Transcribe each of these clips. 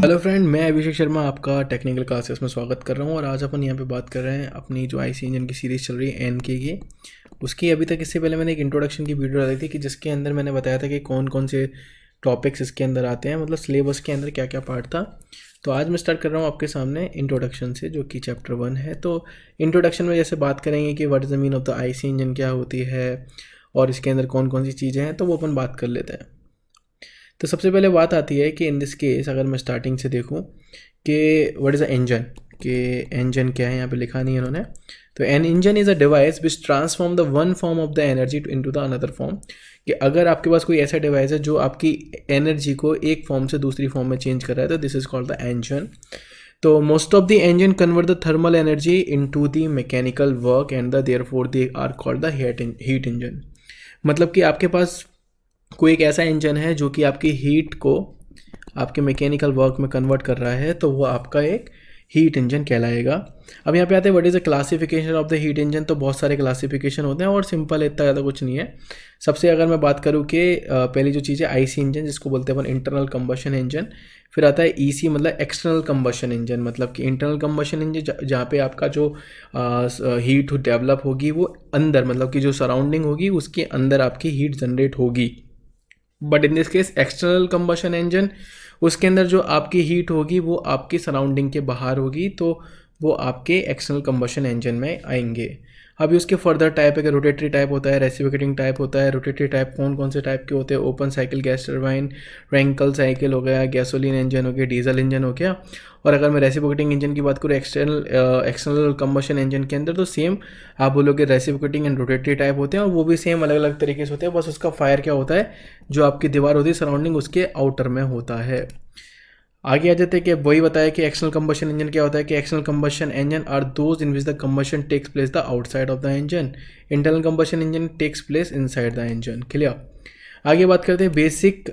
Hello friend, मैं अभिषेक शर्मा आपका technical classes में स्वागत कर रहा हूँ। और आज अपन यहाँ पे बात कर रहे हैं अपनी जो आईसी इंजन की सीरीज़ चल रही है एनके की। उसकी अभी तक इससे पहले मैंने एक इंट्रोडक्शन की वीडियो डाली थी कि जिसके अंदर मैंने बताया था कि कौन कौन से टॉपिक्स इसके अंदर आते हैं, मतलब सिलेबस के अंदर क्या क्या पार्ट था। तो आज मैं स्टार्ट कर रहा हूँ आपके सामने इंट्रोडक्शन से, जो कि चैप्टर 1 है। तो इंट्रोडक्शन में जैसे बात करेंगे कि what is the mean of the IC engine क्या होती है और इसके अंदर कौन कौन सी चीज़ें हैं, तो वो अपन बात कर लेते हैं। तो सबसे पहले बात आती है कि इन दिस केस अगर मैं स्टार्टिंग से देखूं कि व्हाट इज़ अ इंजन, कि इंजन क्या है, यहाँ पे लिखा नहीं है इन्होंने। तो an engine is a device which transform the one form of the energy into the another form. कि अगर आपके पास कोई ऐसा डिवाइस है जो आपकी एनर्जी को एक फॉर्म से दूसरी फॉर्म में चेंज कर रहा है, तो this is called the engine. तो most of the engine convert the thermal energy into the mechanical work and the therefore they are called the heat engine. मतलब कि आपके पास कोई एक ऐसा इंजन है जो कि आपकी हीट को आपके मैकेनिकल वर्क में कन्वर्ट कर रहा है, तो वो आपका एक हीट इंजन कहलाएगा। अब यहाँ पे आते हैं what is the classification of the heat engine. तो बहुत सारे क्लासिफिकेशन होते हैं और सिंपल है, इतना ज़्यादा कुछ नहीं है। सबसे अगर मैं बात करूँ कि पहली जो चीज़ है आईसी इंजन, जिसको बोलते हैं अपन इंटरनल कंबशन इंजन। फिर आता है ईसी, मतलब एक्सटर्नल कंबशन इंजन, मतलब कि इंटरनल कंबशन इंजन जहाँ पे आपका जो हीट डेवलप होगी वो अंदर, मतलब कि जो सराउंडिंग होगी उसके अंदर आपकी हीट जनरेट होगी। But in this case external combustion engine, उसके अंदर जो आपकी हीट होगी वो आपकी सराउंडिंग के बाहर होगी, तो वो आपके एक्सटर्नल कंबशन इंजन में आएंगे। अभी उसके फर्दर टाइप है कि रोटेटरी टाइप होता है, रेसिप्रोकेटिंग टाइप होता है। रोटेटरी टाइप कौन कौन से टाइप के होते हैं? Open cycle gas turbine, Rankine cycle हो गया, गैसोलीन इंजन हो गया, डीजल इंजन हो गया। और अगर मैं रेसिप्रोकेटिंग इंजन की बात करूँ एक्सटर्नल कंबशन इंजन के अंदर, तो सेम आप बोलोगे रेसिप्रोकेटिंग एंड रोटेटरी टाइप होते हैं, और वो भी सेम अलग अलग तरीके से होते हैं। बस उसका फायर क्या होता है, जो आपकी दीवार होती है सराउंडिंग, उसके आउटर में होता है। आगे आ जाते हैं कि वही बताया कि एक्सटर्नल कंबशन इंजन क्या होता है। कि external combustion engine are those in which the combustion takes place the outside of the engine. Internal combustion engine takes place inside the engine. Clear. आगे बात करते हैं basic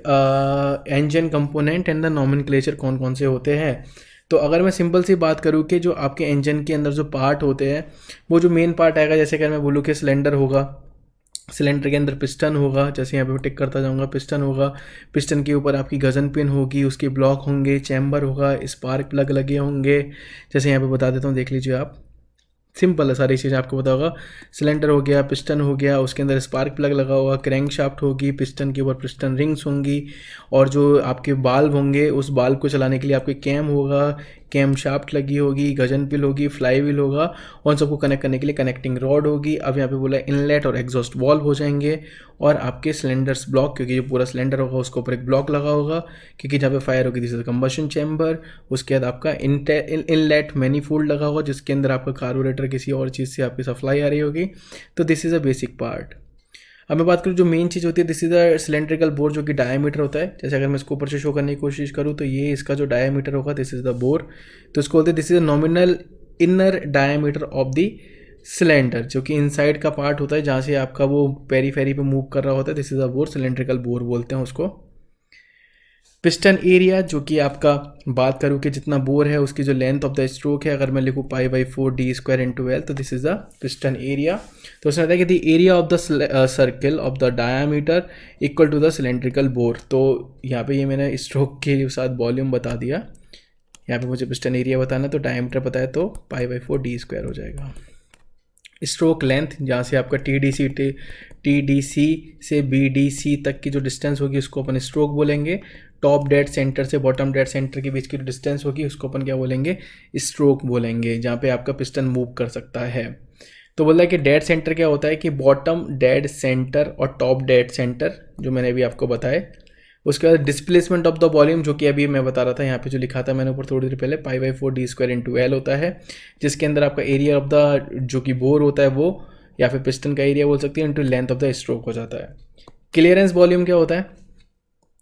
engine component and the nomenclature कौन कौन से होते हैं। तो अगर मैं सिंपल सी बात करूँ कि जो आपके इंजन के अंदर जो पार्ट होते हैं, वो जो मेन पार्ट आएगा, जैसे अगर मैं बोलूँ कि सिलेंडर होगा, सिलेंडर के अंदर पिस्टन होगा, जैसे यहाँ पे टिक करता जाऊँगा, पिस्टन होगा, पिस्टन के ऊपर आपकी गजन पिन होगी, उसके ब्लॉक होंगे, चैम्बर होगा, स्पार्क प्लग लगे होंगे। जैसे यहाँ पे बता देता हूँ, देख लीजिए आप, सिंपल है, सारी चीज़ें आपको पता होगा। सिलेंडर हो गया, पिस्टन हो गया, उसके अंदर स्पार्क प्लग लगा होगा, क्रैंक शाफ्ट होगी, पिस्टन के ऊपर पिस्टन रिंग्स होंगी, और जो आपके बाल्ब होंगे उस बाल्ब को चलाने के लिए आपके कैम होगा, कैम शाफ्ट लगी होगी, गजन पिल होगी, फ्लाई व्हील होगा, और उन सबको कनेक्ट करने के लिए कनेक्टिंग रॉड होगी। अब यहाँ पे बोला इनलेट और एग्जॉस्ट वाल्व हो जाएंगे, और आपके सिलेंडर्स ब्लॉक, क्योंकि जो पूरा सिलेंडर होगा उसके ऊपर एक ब्लॉक लगा होगा, क्योंकि जहाँ पे फायर होगी दिस इज कंबशन चैम्बर। उसके बाद आपका इनलेट मैनीफोल्ड लगा होगा, जिसके अंदर आपका कार्बोरेटर किसी और चीज़ से आपकी सप्लाई आ रही होगी। तो this is a basic part. अब मैं बात करूँ जो मेन चीज़ होती है, this is a cylindrical bore, जो कि डायमीटर होता है। जैसे अगर मैं इसको ऊपर से शो करने की कोशिश करूँ, तो ये इसका जो डायमीटर होगा, दिस इज द बोर। तो इसको बोलते हैं this is a nominal inner diameter of the cylinder, जो कि इनसाइड का पार्ट होता है, जहाँ से आपका वो पेरीफेरी पे मूव कर रहा होता है। This is a bore, cylindrical bore बोलते हैं उसको। पिस्टन एरिया, जो कि आपका बात करूँ कि जितना बोर है उसकी जो लेंथ ऑफ द स्ट्रोक है, अगर मैं लिखूँ π/4d² इंटू एल, तो this is the piston area. तो उसने बताया कि the area of the circle of the diameter equal to the cylindrical bore. तो यहाँ पे ये मैंने स्ट्रोक के साथ वॉल्यूम बता दिया। यहाँ पे मुझे पिस्टन एरिया बताना है, तो डायमीटर पता है, तो π/4d² हो जाएगा। स्ट्रोक लेंथ, जहाँ से आपका टीडीसी से बीडीसी तक की जो डिस्टेंस होगी उसको अपन स्ट्रोक बोलेंगे। टॉप डेड सेंटर से बॉटम डेड सेंटर के बीच की जो डिस्टेंस होगी उसको अपन क्या बोलेंगे? स्ट्रोक बोलेंगे, जहाँ पे आपका पिस्टन मूव कर सकता है। तो बोल रहा है कि डेड सेंटर क्या होता है कि बॉटम डेड सेंटर और टॉप डेड सेंटर, जो मैंने अभी आपको बताया। उसके बाद डिस्प्लेसमेंट ऑफ द वॉल्यूम, जो कि अभी मैं बता रहा था, यहाँ पे जो लिखा था मैंने ऊपर थोड़ी देर पहले, π/4d² इंटू एल होता है, जिसके अंदर आपका एरिया ऑफ द जो कि बोर होता है वो, या फिर पिस्टन का एरिया बोल सकती है, into length of the stroke हो जाता है। क्लियरेंस वॉल्यूम क्या होता है?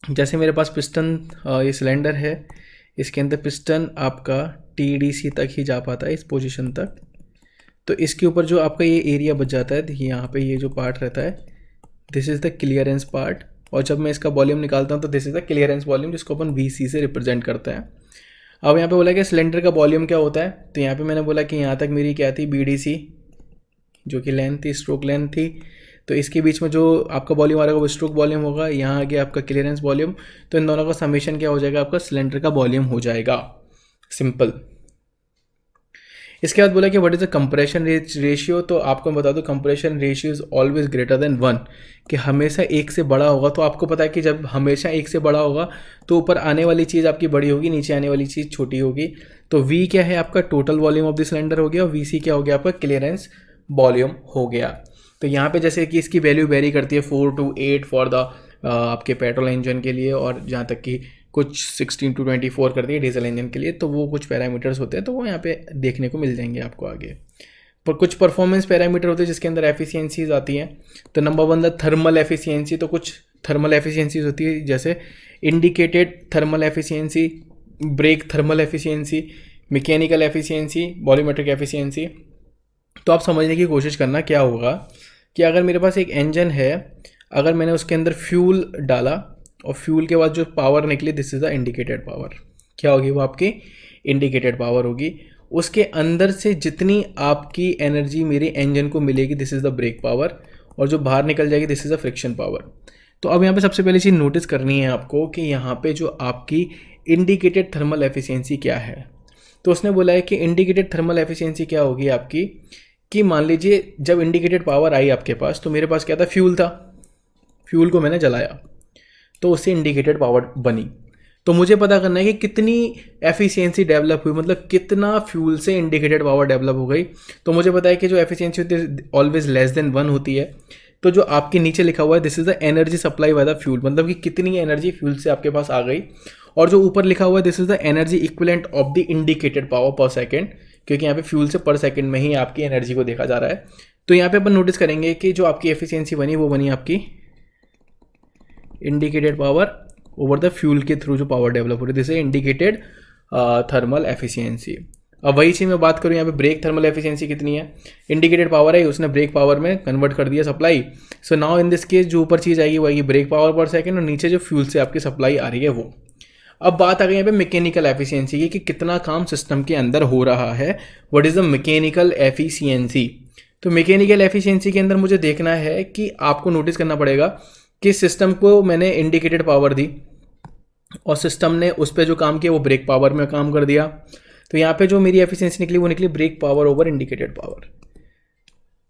जैसे मेरे पास पिस्टन ये सिलेंडर है, इसके अंदर पिस्टन आपका टीडीसी तक ही जा पाता है, इस पोजीशन तक। तो इसके ऊपर जो आपका ये एरिया बच जाता है, देखिए यहाँ पे ये जो पार्ट रहता है, this is the clearance part. और जब मैं इसका वॉल्यूम निकालता हूँ तो this is the clearance volume, जिसको अपन वीसी से रिप्रेजेंट करते हैं। अब यहाँ पे बोला कि सिलेंडर का वॉल्यूम क्या होता है, तो यहाँ पे मैंने बोला कि यहाँ तक मेरी क्या थी, बीडीसी, जो कि लेंथ थी, स्ट्रोक लेंथ थी। तो इसके बीच में जो आपका वॉल्यूम आ रहा है वो स्ट्रोक वॉल्यूम होगा, यहाँ आगे आपका क्लियरेंस वॉल्यूम, तो इन दोनों का समेशन क्या हो जाएगा, आपका सिलेंडर का वॉल्यूम हो जाएगा। सिंपल। इसके बाद बोला कि what is the compression ratio, तो आपको मैं बता दूं compression ratio is always greater than 1, कि हमेशा एक से बड़ा होगा। तो आपको पता है कि जब हमेशा एक से बड़ा होगा तो ऊपर आने वाली चीज़ आपकी बड़ी होगी, नीचे आने वाली चीज़ छोटी होगी। तो V क्या है आपका total volume of the cylinder हो गया, और VC क्या हो गया आपका क्लियरेंस वॉल्यूम हो गया। तो यहाँ पे जैसे कि इसकी वैल्यू वेरी करती है 4 to 8 फॉर द आपके पेट्रोल इंजन के लिए, और जहाँ तक कि कुछ 16 to 24 कर दिए डीजल इंजन के लिए। तो वो कुछ पैरामीटर्स होते हैं, तो वो यहाँ पे देखने को मिल जाएंगे आपको आगे। पर कुछ परफॉर्मेंस पैरामीटर होते हैं जिसके अंदर एफिशिएंसीज आती हैं। तो नंबर 1 द थर्मल एफिशिएंसी, तो कुछ थर्मल एफिशिएंसीज होती है जैसे indicated thermal efficiency, brake thermal efficiency, mechanical efficiency, volumetric efficiency. तो आप समझने की कोशिश करना क्या होगा कि अगर मेरे पास एक इंजन है, अगर मैंने उसके अंदर फ्यूल डाला और फ्यूल के बाद जो पावर निकली, this is the indicated power. क्या होगी वो आपकी इंडिकेटेड पावर होगी। उसके अंदर से जितनी आपकी एनर्जी मेरे इंजन को मिलेगी, this is the brake power, और जो बाहर निकल जाएगी this is the friction power. तो अब यहाँ पे सबसे पहली चीज़ नोटिस करनी है आपको कि यहाँ पे जो आपकी इंडिकेटेड थर्मल एफिशिएंसी क्या है। तो उसने बोला है कि इंडिकेटेड थर्मल एफिशिएंसी क्या होगी आपकी, कि मान लीजिए जब इंडिकेटेड पावर आई आपके पास, तो मेरे पास क्या था, फ्यूल था, फ्यूल को मैंने जलाया तो उससे इंडिकेटेड पावर बनी। तो मुझे पता करना है कि कितनी एफिशिएंसी डेवलप हुई, मतलब कितना फ्यूल से इंडिकेटेड पावर डेवलप हो गई। तो मुझे पता है कि जो एफिशिएंसी होती है ऑलवेज लेस देन 1 होती है। तो जो आपके नीचे लिखा हुआ है this is the energy supply by the fuel, मतलब कि कितनी एनर्जी फ्यूल से आपके पास आ गई। और जो ऊपर लिखा हुआ है this is the energy equivalent of the indicated power पर सेकेंड, क्योंकि यहाँ पे फ्यूल से पर सेकेंड में ही आपकी एनर्जी को देखा जा रहा है। तो यहाँ पे अपन नोटिस करेंगे कि जो आपकी एफिशिएंसी बनी वो बनी आपकी indicated power over the fuel के थ्रू जो पावर डेवलप हो रही है, this is indicated thermal efficiency. अब वही चीज़ मैं बात करूँ यहाँ पे ब्रेक थर्मल एफिशिएंसी कितनी है, इंडिकेटेड पावर है उसने ब्रेक पावर में कन्वर्ट कर दिया supply. So now in this case जो ऊपर चीज़ आएगी वो आएगी ब्रेक पावर पर सेकंड, और नीचे जो फ्यूल से आपकी सप्लाई आ रही है वो। अब बात आ गई यहाँ पे मैकेनिकल एफिशिएंसी की, कि कितना काम सिस्टम के अंदर हो रहा है, what is the mechanical efficiency. तो मैकेनिकल एफिशिएंसी के अंदर मुझे देखना है कि आपको नोटिस करना पड़ेगा कि सिस्टम को मैंने इंडिकेटेड पावर दी और सिस्टम ने उस पर जो काम किया वो ब्रेक पावर में काम कर दिया। तो यहाँ पे जो मेरी एफिशिएंसी निकली वो निकली brake power over indicated power.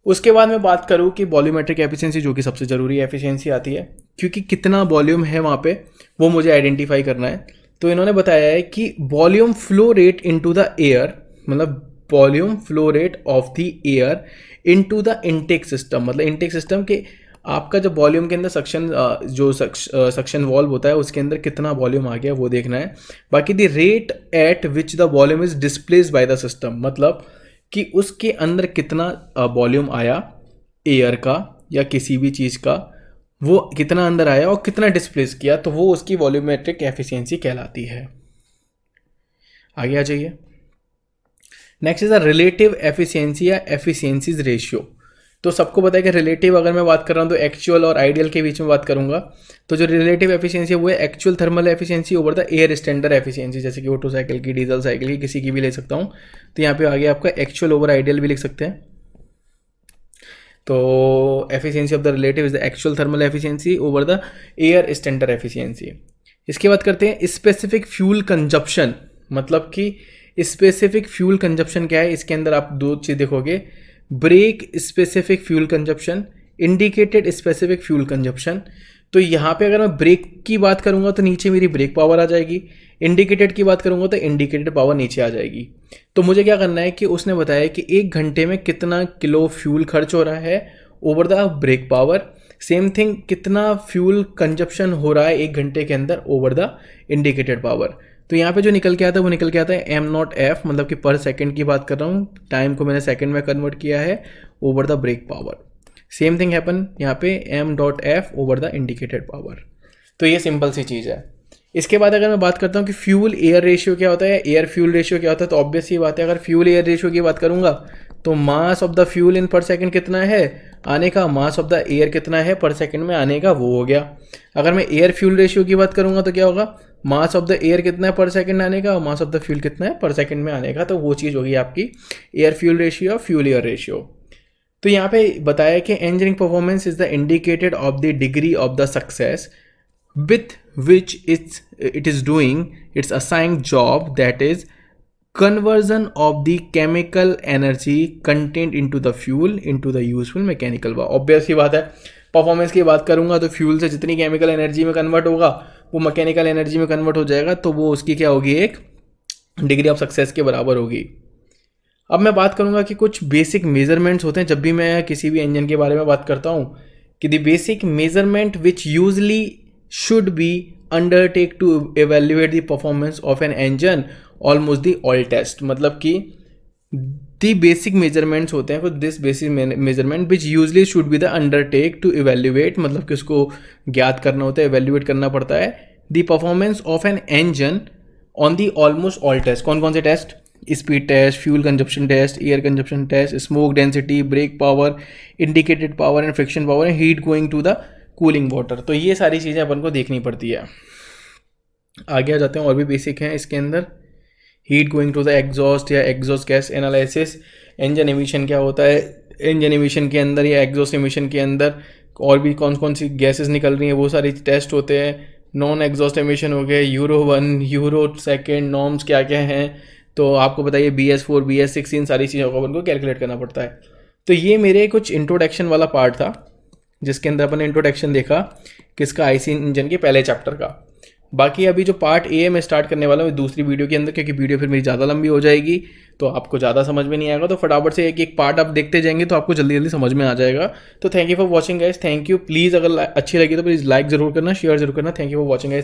उसके बाद मैं बात करूँ कि वॉल्यूमेट्रिक एफिशिएंसी, जो कि सबसे ज़रूरी एफिशिएंसी आती है, क्योंकि कितना वॉल्यूम है वहाँ पे वो मुझे आइडेंटिफाई करना है। तो इन्होंने बताया है कि volume flow rate into the air, मतलब volume flow rate of the air into the intake system, मतलब इनटेक सिस्टम के आपका जब वॉल्यूम के अंदर सक्शन वॉल्व होता है उसके अंदर कितना वॉल्यूम आ गया वो देखना है। बाकी the rate at which the volume is displaced by the system, मतलब कि उसके अंदर कितना वॉल्यूम आया एयर का या किसी भी चीज़ का, वो कितना अंदर आया और कितना डिस्प्लेस किया, तो वो उसकी वॉल्यूमेट्रिक एफिशिएंसी कहलाती है। आगे आ जाइए। Next is the relative efficiency या एफिशिएंसीज रेशियो। तो सबको पता है कि रिलेटिव अगर मैं बात कर रहा हूँ तो एक्चुअल और आइडियल के बीच में बात करूंगा। तो जो रिलेटिव एफिशिएंसी है वो है actual thermal efficiency over the air standard efficiency, जैसे कि ऑटो साइकिल की, डीजल साइकिल की, किसी की भी ले सकता हूँ। तो यहाँ पे आगे आपका एक्चुअल ओवर आइडियल भी लिख सकते हैं। तो efficiency of the relative is the actual thermal efficiency over the air standard efficiency. इसके बाद करते हैं स्पेसिफिक फ्यूल कंजप्शन, मतलब कि स्पेसिफिक फ्यूल कंजप्शन क्या है। इसके अंदर आप दो चीज़ देखोगे, brake specific fuel consumption, indicated specific fuel consumption. तो यहाँ पे अगर मैं ब्रेक की बात करूँगा तो नीचे मेरी ब्रेक पावर आ जाएगी, इंडिकेटेड की बात करूँगा तो इंडिकेटेड पावर नीचे आ जाएगी। तो मुझे क्या करना है कि उसने बताया कि 1 घंटे में कितना किलो फ्यूल खर्च हो रहा है over the brake power, same thing कितना फ्यूल कंजप्शन हो रहा है 1 घंटे के अंदर ओवर द इंडिकेटेड पावर। तो यहाँ पे जो निकल के आता है वो निकल के आता है m0f, मतलब कि पर सेकंड की बात कर रहा हूँ, टाइम को मैंने सेकंड में कन्वर्ट किया है over the brake power. Same thing happen यहाँ पे m.f over the indicated power. तो ये सिंपल सी चीज़ है। इसके बाद अगर मैं बात करता हूँ कि फ्यूल एयर रेशियो क्या होता है, एयर फ्यूल रेशियो क्या होता है, तो ऑब्वियस ये बात है, अगर फ्यूल एयर रेशियो की बात करूँगा तो mass of the fuel in पर सेकंड कितना है आने का, मास ऑफ द एयर कितना है पर सेकंड में आने का, वो हो गया। अगर मैं एयर फ्यूल रेशियो की बात करूँगा तो क्या होगा, मास ऑफ द एयर कितना है पर सेकंड आने का और मास ऑफ द फ्यूल कितना है पर सेकंड में आने का। तो वो चीज़ होगी आपकी air fuel ratio, fuel air ratio. तो यहाँ पे बताया कि engineering performance is the indicated of the degree of the success with which it is doing its assigned job, that is conversion of the chemical energy contained into the fuel into the useful mechanical work. Obvious ही बात है, performance की बात करूंगा तो fuel से जितनी chemical energy में कन्वर्ट होगा वो मैकेनिकल एनर्जी में कन्वर्ट हो जाएगा, तो वो उसकी क्या होगी, एक डिग्री ऑफ सक्सेस के बराबर होगी। अब मैं बात करूंगा कि कुछ बेसिक मेजरमेंट्स होते हैं जब भी मैं किसी भी इंजन के बारे में बात करता हूँ, कि the basic measurement which usually should be undertake to evaluate the performance of an engine almost the oil test। मतलब कि the basic measurements होते हैं, कुछ this basic measurement which usually should be the undertake to evaluate, मतलब कि उसको ज्ञात करना होता है, evaluate करना पड़ता है the performance of an engine on the almost all test। कौन कौन से test? Speed test, fuel consumption test, air consumption test, smoke density, brake power, indicated power and friction power and heat going to the cooling water. तो ये सारी चीज़ें अपन को देखनी पड़ती है। आगे आ जाते हैं, और भी बेसिक हैं इसके अंदर। Heat going to the exhaust या exhaust gas analysis, engine emission क्या होता है, इंजन एमिशन के अंदर या एग्जॉस्ट एमिशन के अंदर और भी कौन कौन सी गैसेस निकल रही हैं, वो सारी टेस्ट होते हैं। नॉन एग्जॉस्ट एमिशन हो गए, यूरो 1, यूरो 2 नॉर्म्स क्या क्या हैं, तो आपको बताइए BS4, BS6, इन सारी चीज़ों को अपन को कैलकुलेट करना पड़ता है। तो ये मेरे कुछ इंट्रोडक्शन वाला पार्ट था जिसके अंदर अपन ने इंट्रोडक्शन देखा किसका, आईसी इंजन के पहले चैप्टर का। बाकी अभी जो पार्ट ए मैं स्टार्ट करने वाला हूँ दूसरी वीडियो के अंदर, क्योंकि वीडियो फिर मेरी ज़्यादा लंबी हो जाएगी तो आपको ज़्यादा समझ में नहीं आएगा, तो फटाफट से एक एक पार्ट आप देखते जाएंगे तो आपको जल्दी जल्दी समझ में आ जाएगा। तो thank you for watching guys, thank you. Please अगर अच्छी लगी तो प्लीज़ लाइक ज़रूर करना, शेयर जरूर करना। Thank you for watching guys.